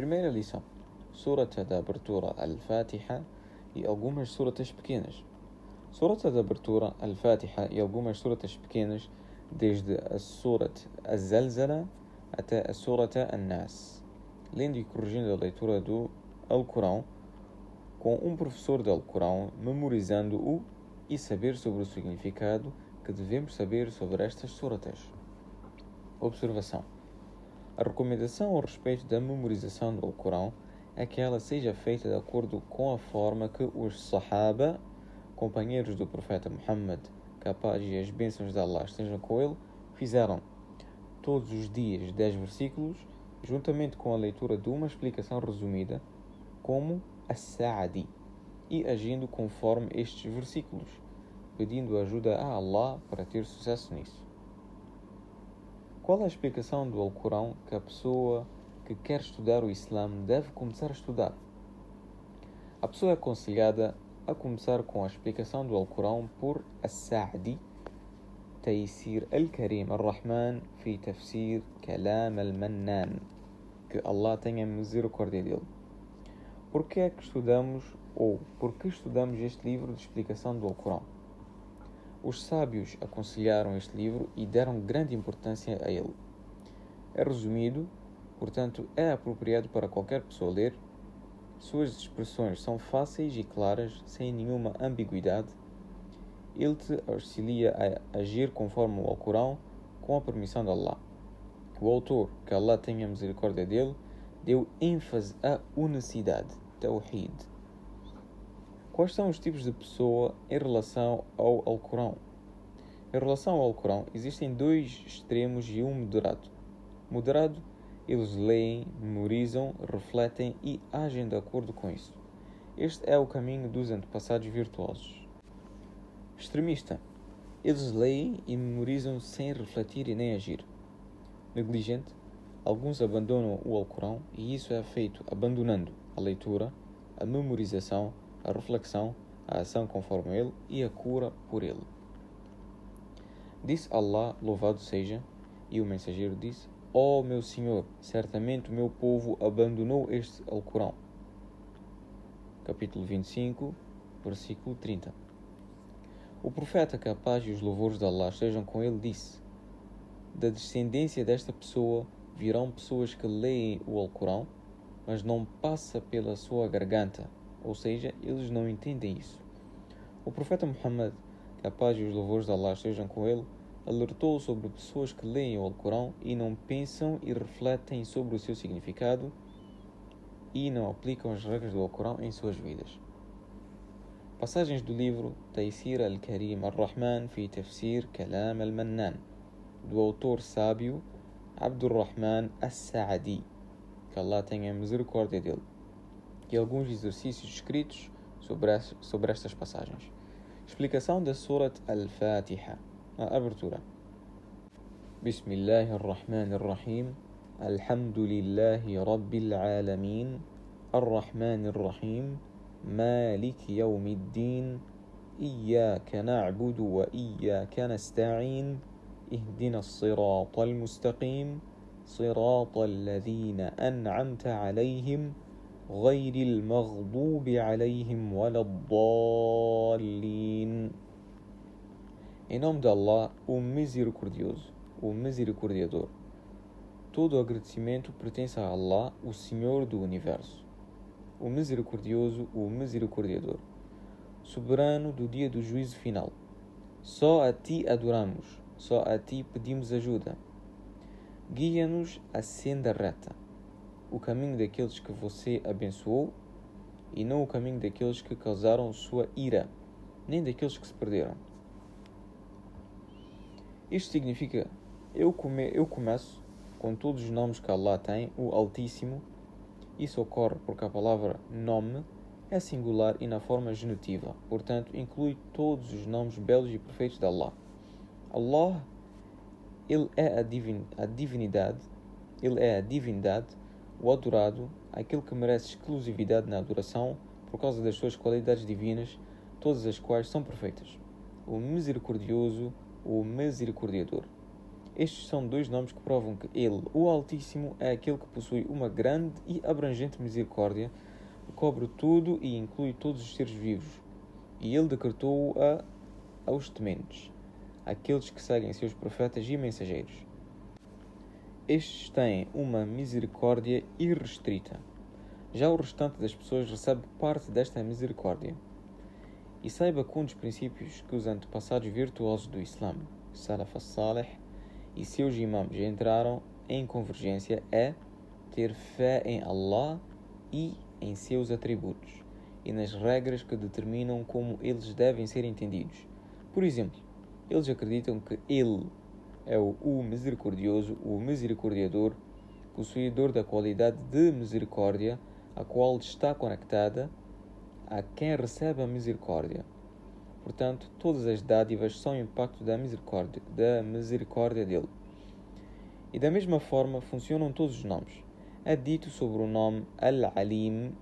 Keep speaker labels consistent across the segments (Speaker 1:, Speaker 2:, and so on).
Speaker 1: Primeira lição: Surata da abertura Al-Fatiha e algumas suratas pequenas. Surata da abertura Al-Fatiha e algumas suratas pequenas, desde a Surat Az-Zalzala até a Surata An-Nas, lendo e corrigindo a leitura do Alcorão com um professor do Alcorão, memorizando-o e saber sobre o significado que devemos saber sobre estas suratas. Observação: a recomendação a respeito da memorização do Alcorão é que ela seja feita de acordo com a forma que os Sahaba, companheiros do profeta Muhammad, que a paz e as bênçãos de Allah estejam com ele, fizeram. Todos os dias 10 versículos, juntamente com a leitura de uma explicação resumida, como As-Sa'di, e agindo conforme estes versículos, pedindo ajuda a Allah para ter sucesso nisso. Qual é a explicação do Alcorão que a pessoa que quer estudar o Islã deve começar a estudar? A pessoa é aconselhada a começar com a explicação do Alcorão por As-Sa'di, Taysir Al-Karim Ar-Rahman fi Tafsir Kalam Al-Mannan, que Allah tenha misericórdia dele. Por que é que estudamos este livro de explicação do Alcorão? Os sábios aconselharam este livro e deram grande importância a ele. É resumido, portanto é apropriado para qualquer pessoa ler. Suas expressões são fáceis e claras, sem nenhuma ambiguidade. Ele te auxilia a agir conforme o Alcorão, com a permissão de Allah. O autor, que Allah tenha misericórdia dele, deu ênfase à unicidade, Tawhid. Quais são os tipos de pessoa em relação ao Alcorão? Em relação ao Alcorão, existem dois extremos e um moderado. Moderado, eles leem, memorizam, refletem e agem de acordo com isso. Este é o caminho dos antepassados virtuosos. Extremista, eles leem e memorizam sem refletir e nem agir. Negligente, alguns abandonam o Alcorão e isso é feito abandonando a leitura, a memorização, a reflexão, a ação conforme ele e a cura por ele. Disse Allah, louvado seja, e o mensageiro disse: Ó meu Senhor, certamente o meu povo abandonou este Alcorão. Capítulo 25, versículo 30. O profeta, que a paz e os louvores de Allah estejam com ele, disse: da descendência desta pessoa virão pessoas que leem o Alcorão, mas não passa pela sua garganta, ou seja, eles não entendem isso. O profeta Muhammad, que a paz e os louvores de Allah estejam com ele, alertou sobre pessoas que leem o Alcorão e não pensam e refletem sobre o seu significado e não aplicam as regras do Alcorão em suas vidas. Passagens do livro Taysir Al-Karim Ar-Rahman fi Tafsir Kalam Al-Mannan, do autor sábio Abdurrahman As-Sa'di, que Allah tenha misericórdia dele, e alguns exercícios escritos sobre estas passagens. Explicação da Surat Al-Fatiha. A abertura: Bismillahirrahmanirrahim. Alhamdulillahi Rabbil Alamin. Ar-Rahmanirrahim. Malik Yawmiddin. Iyyaka na'budu wa iyyaka nasta'in. اهدنا الصراط المستقيم صراط الذين أنعمت عليهم غير المغضوب عليهم ولا الضالين. Em nome de Allah, o Misericordioso, o Misericordiador. Todo o agradecimento pertence a Allah, o Senhor do Universo, o Misericordioso, o Misericordiador, soberano do dia do juízo final. Só a Ti adoramos. Só a Ti pedimos ajuda. Guia-nos à senda reta, o caminho daqueles que você abençoou, e não o caminho daqueles que causaram sua ira, nem daqueles que se perderam. Isto significa: eu começo com todos os nomes que Allah tem, o Altíssimo. Isso ocorre porque a palavra nome é singular e na forma genitiva, portanto inclui todos os nomes belos e perfeitos de Allah. Allah, Ele é a divindade, o adorado, aquele que merece exclusividade na adoração por causa das suas qualidades divinas, todas as quais são perfeitas. O misericordioso, o misericordiador. Estes são dois nomes que provam que Ele, o Altíssimo, é aquele que possui uma grande e abrangente misericórdia, que cobre tudo e inclui todos os seres vivos. E Ele decretou-a aos tementes, aqueles que seguem seus profetas e mensageiros. Estes têm uma misericórdia irrestrita. Já o restante das pessoas recebe parte desta misericórdia. E saiba que um dos princípios que os antepassados virtuosos do Islã, Salaf al-Salih, e seus imãs entraram em convergência é ter fé em Allah e em seus atributos e nas regras que determinam como eles devem ser entendidos. Por exemplo, eles acreditam que Ele é o misericordioso, o misericordiador, possuidor da qualidade de misericórdia, a qual está conectada a quem recebe a misericórdia. Portanto, todas as dádivas são impacto da misericórdia dele. E da mesma forma funcionam todos os nomes. É dito sobre o nome Al-Alim,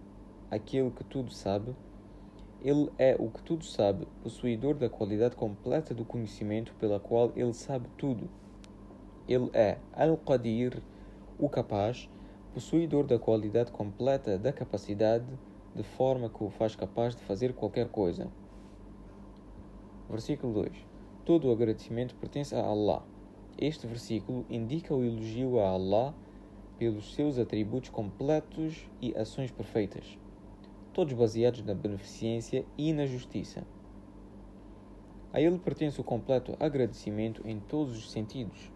Speaker 1: aquele que tudo sabe. Ele é o que tudo sabe, possuidor da qualidade completa do conhecimento pela qual ele sabe tudo. Ele é Al-Qadir, o capaz, possuidor da qualidade completa da capacidade, de forma que o faz capaz de fazer qualquer coisa. Versículo 2. Todo o agradecimento pertence a Allah. Este versículo indica o elogio a Allah pelos seus atributos completos e ações perfeitas, todos baseados na beneficência e na justiça. A ele pertence o completo agradecimento em todos os sentidos.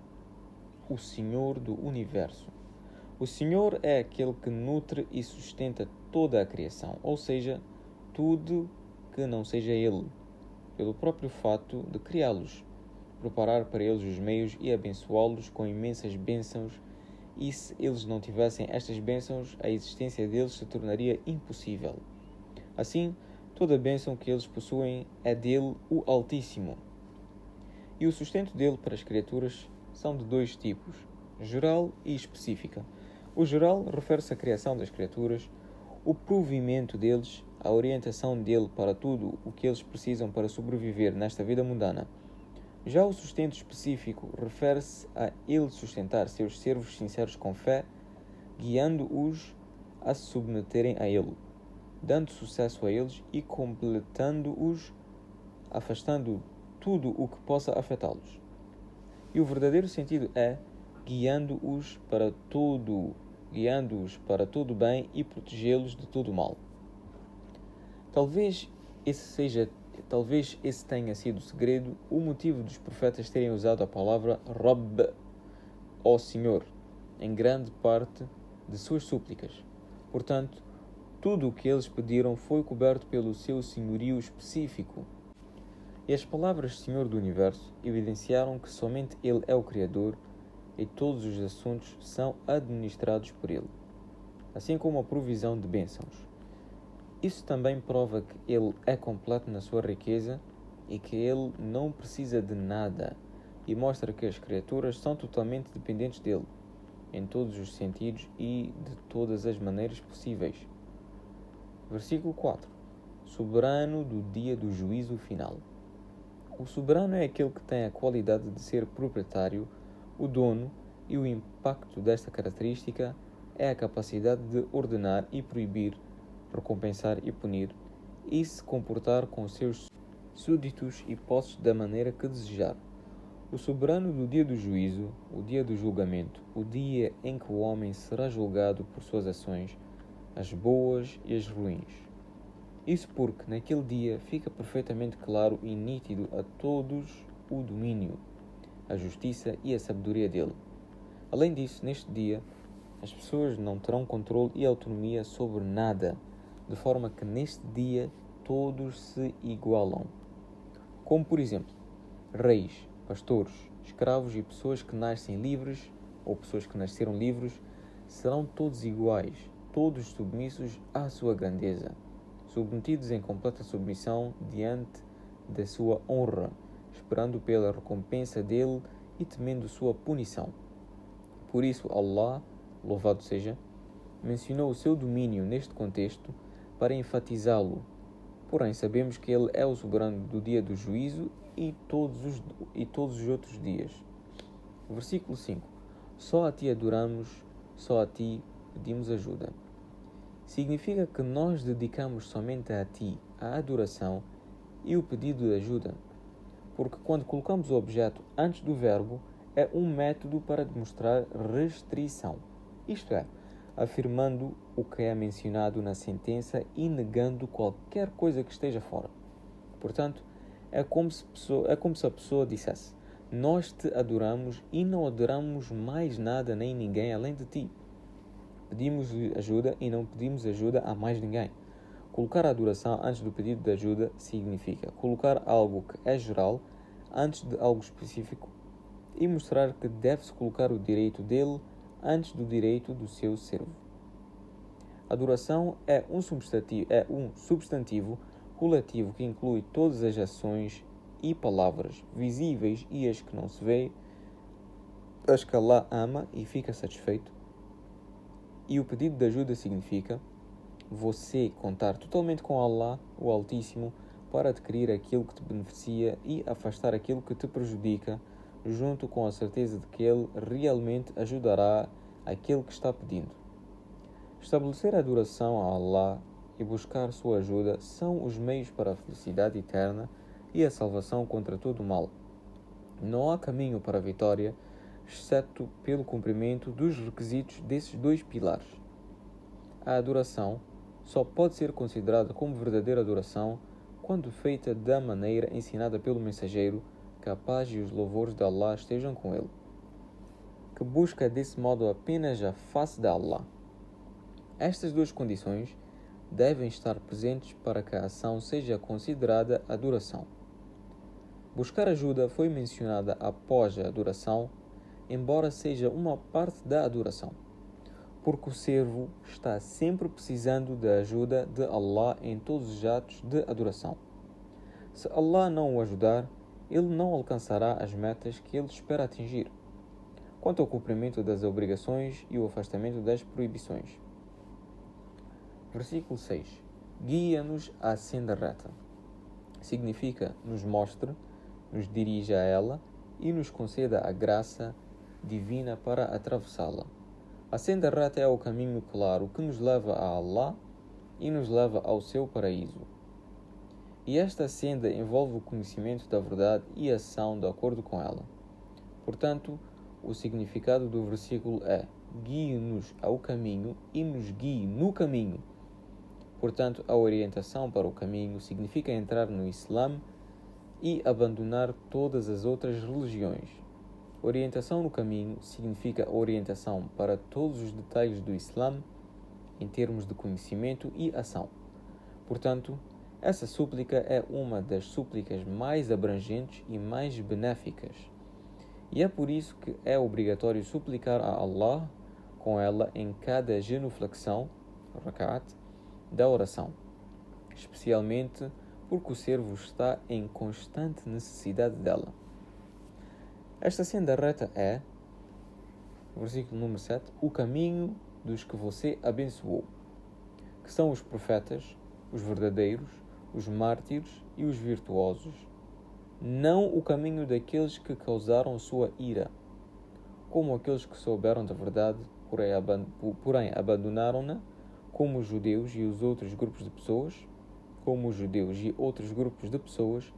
Speaker 1: O Senhor do Universo. O Senhor é aquele que nutre e sustenta toda a criação, ou seja, tudo que não seja Ele, pelo próprio fato de criá-los, preparar para eles os meios e abençoá-los com imensas bênçãos, e se eles não tivessem estas bênçãos, a existência deles se tornaria impossível. Assim, toda a bênção que eles possuem é dele, o Altíssimo. E o sustento dele para as criaturas são de dois tipos, geral e específica. O geral refere-se à criação das criaturas, o provimento deles, a orientação dele para tudo o que eles precisam para sobreviver nesta vida mundana. Já o sustento específico refere-se a ele sustentar seus servos sinceros com fé, guiando-os a se submeterem a ele, dando sucesso a eles e completando-os, afastando tudo o que possa afetá-los. E o verdadeiro sentido é guiando-os para todo o bem e protegê-los de todo o mal. Talvez esse tenha sido o segredo, o motivo dos profetas terem usado a palavra Rabb, ó Senhor, em grande parte de suas súplicas. Portanto, tudo o que eles pediram foi coberto pelo seu senhorio específico. E as palavras Senhor do Universo evidenciaram que somente Ele é o Criador e todos os assuntos são administrados por Ele, assim como a provisão de bênçãos. Isso também prova que Ele é completo na sua riqueza e que Ele não precisa de nada, e mostra que as criaturas são totalmente dependentes dele, em todos os sentidos e de todas as maneiras possíveis. Versículo 4. Soberano do dia do juízo final. O soberano é aquele que tem a qualidade de ser proprietário, o dono, e o impacto desta característica é a capacidade de ordenar e proibir, recompensar e punir, e se comportar com seus súditos e posses da maneira que desejar. O soberano do dia do juízo, o dia do julgamento, o dia em que o homem será julgado por suas ações, as boas e as ruins. Isso porque naquele dia fica perfeitamente claro e nítido a todos o domínio, a justiça e a sabedoria dele. Além disso, neste dia, as pessoas não terão controle e autonomia sobre nada, de forma que neste dia todos se igualam. Como, por exemplo, reis, pastores, escravos e pessoas que nascem livres ou pessoas que nasceram livres serão todos iguais, todos submissos à sua grandeza, submetidos em completa submissão diante da sua honra, esperando pela recompensa dele e temendo sua punição. Por isso, Allah, louvado seja, mencionou o seu domínio neste contexto para enfatizá-lo. Porém, sabemos que ele é o soberano do dia do juízo e todos os outros dias. Versículo 5. Só a ti adoramos, só a ti pedimos ajuda. Significa que nós dedicamos somente a ti a adoração e o pedido de ajuda, porque quando colocamos o objeto antes do verbo, é um método para demonstrar restrição, isto é, afirmando o que é mencionado na sentença e negando qualquer coisa que esteja fora. Portanto, é como se a pessoa dissesse: nós te adoramos e não adoramos mais nada nem ninguém além de ti. Pedimos ajuda e não pedimos ajuda a mais ninguém. Colocar a adoração antes do pedido de ajuda significa colocar algo que é geral antes de algo específico e mostrar que deve-se colocar o direito dele antes do direito do seu servo. Adoração é um substantivo coletivo que inclui todas as ações e palavras visíveis e as que não se vê, as que Allah ama e fica satisfeito. E o pedido de ajuda significa você contar totalmente com Allah, o Altíssimo, para adquirir aquilo que te beneficia e afastar aquilo que te prejudica, junto com a certeza de que Ele realmente ajudará aquele que está pedindo. Estabelecer a adoração a Allah e buscar sua ajuda são os meios para a felicidade eterna e a salvação contra todo o mal. Não há caminho para a vitória, exceto pelo cumprimento dos requisitos desses dois pilares. A adoração só pode ser considerada como verdadeira adoração quando feita da maneira ensinada pelo mensageiro, que a paz e os louvores de Allah estejam com ele, que busca desse modo apenas a face de Allah. Estas duas condições devem estar presentes para que a ação seja considerada adoração. Buscar ajuda foi mencionada após a adoração, embora seja uma parte da adoração, porque o servo está sempre precisando da ajuda de Allah em todos os atos de adoração. Se Allah não o ajudar, ele não alcançará as metas que ele espera atingir, quanto ao cumprimento das obrigações e o afastamento das proibições. Versículo 6. Guia-nos à senda reta. Significa nos mostre, nos dirija a ela e nos conceda a graça divina para atravessá-la. A senda reta é o caminho claro que nos leva a Allah e nos leva ao seu paraíso. E esta senda envolve o conhecimento da verdade e a ação de acordo com ela. Portanto, o significado do versículo é: guie-nos ao caminho e nos guie no caminho. Portanto, a orientação para o caminho significa entrar no Islã e abandonar todas as outras religiões. Orientação no caminho significa orientação para todos os detalhes do Islã em termos de conhecimento e ação. Portanto, essa súplica é uma das súplicas mais abrangentes e mais benéficas. E é por isso que é obrigatório suplicar a Allah com ela em cada genuflexão, rak'at, da oração, especialmente porque o servo está em constante necessidade dela. Esta senda reta é, versículo número 7, o caminho dos que você abençoou, que são os profetas, os verdadeiros, os mártires e os virtuosos, não o caminho daqueles que causaram sua ira, como aqueles que souberam da verdade, porém abandonaram-na, como os judeus e os outros grupos de pessoas,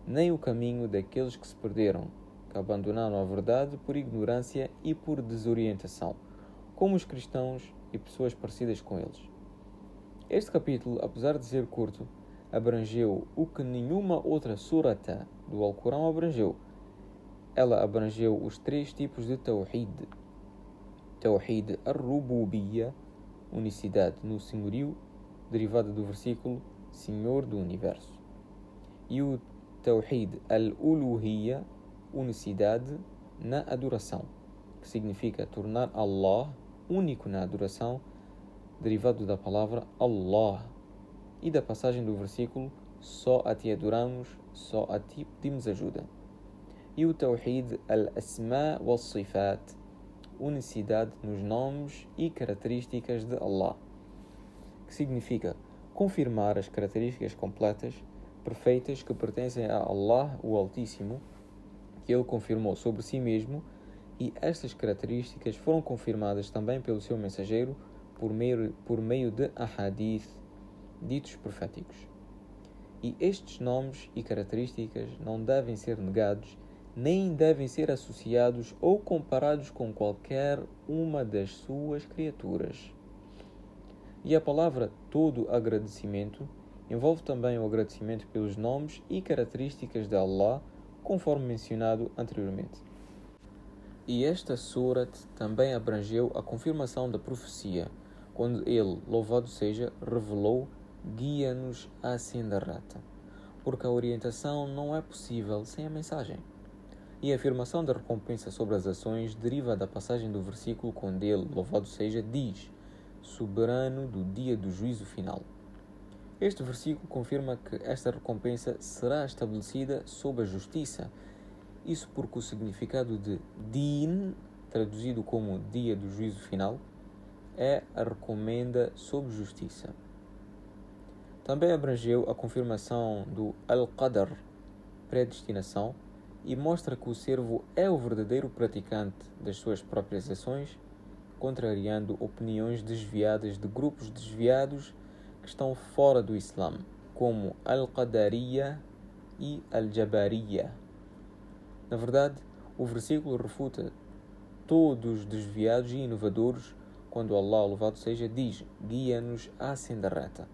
Speaker 1: nem o caminho daqueles que se perderam, que abandonaram a verdade por ignorância e por desorientação, como os cristãos e pessoas parecidas com eles. Este capítulo, apesar de ser curto, abrangeu o que nenhuma outra surata do Alcorão abrangeu. Ela abrangeu os 3 tipos de Tawhid. Tawhid ar-Rububiyya, unicidade no senhorio, derivada do versículo Senhor do Universo. E o Tawhid al-Uluhiyya, unicidade na adoração, que significa tornar Allah único na adoração, derivado da palavra Allah, e da passagem do versículo só a ti adoramos, só a ti pedimos ajuda. E o Tawhid al-Asma wal-Sifat, unicidade nos nomes e características de Allah, que significa confirmar as características completas, perfeitas que pertencem a Allah, o Altíssimo, que Ele confirmou sobre si mesmo E estas características foram confirmadas também pelo seu mensageiro por meio de ahadith, ditos proféticos. E estes nomes e características não devem ser negados, nem devem ser associados ou comparados com qualquer uma das suas criaturas. E a palavra todo agradecimento envolve também o agradecimento pelos nomes e características de Allah, conforme mencionado anteriormente. E esta surat também abrangeu a confirmação da profecia, quando ele, louvado seja, revelou: guia-nos à senda reta, porque a orientação não é possível sem a mensagem. E a afirmação da recompensa sobre as ações deriva da passagem do versículo quando ele, louvado seja, diz: soberano do dia do juízo final. Este versículo confirma que esta recompensa será estabelecida sob a justiça. Isso porque o significado de Din, traduzido como dia do juízo final, é a recomenda sob justiça. Também abrangeu a confirmação do Al-Qadr, predestinação, e mostra que o servo é o verdadeiro praticante das suas próprias ações, contrariando opiniões desviadas de grupos desviados que estão fora do Islã, como Al-Qadariya e Al-Jabariya. Na verdade, o versículo refuta todos os desviados e inovadores quando Allah, louvado seja, diz: guia-nos à senda reta,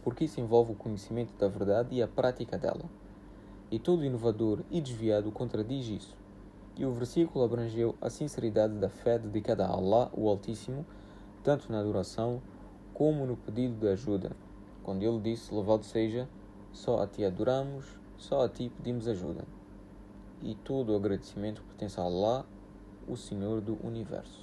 Speaker 1: porque isso envolve o conhecimento da verdade e a prática dela. E todo inovador e desviado contradiz isso. E o versículo abrangeu a sinceridade da fé dedicada a Allah, o Altíssimo, tanto na adoração como no pedido de ajuda, quando ele disse: louvado seja, só a ti adoramos, só a ti pedimos ajuda. E todo o agradecimento pertence a Allah, o Senhor do Universo.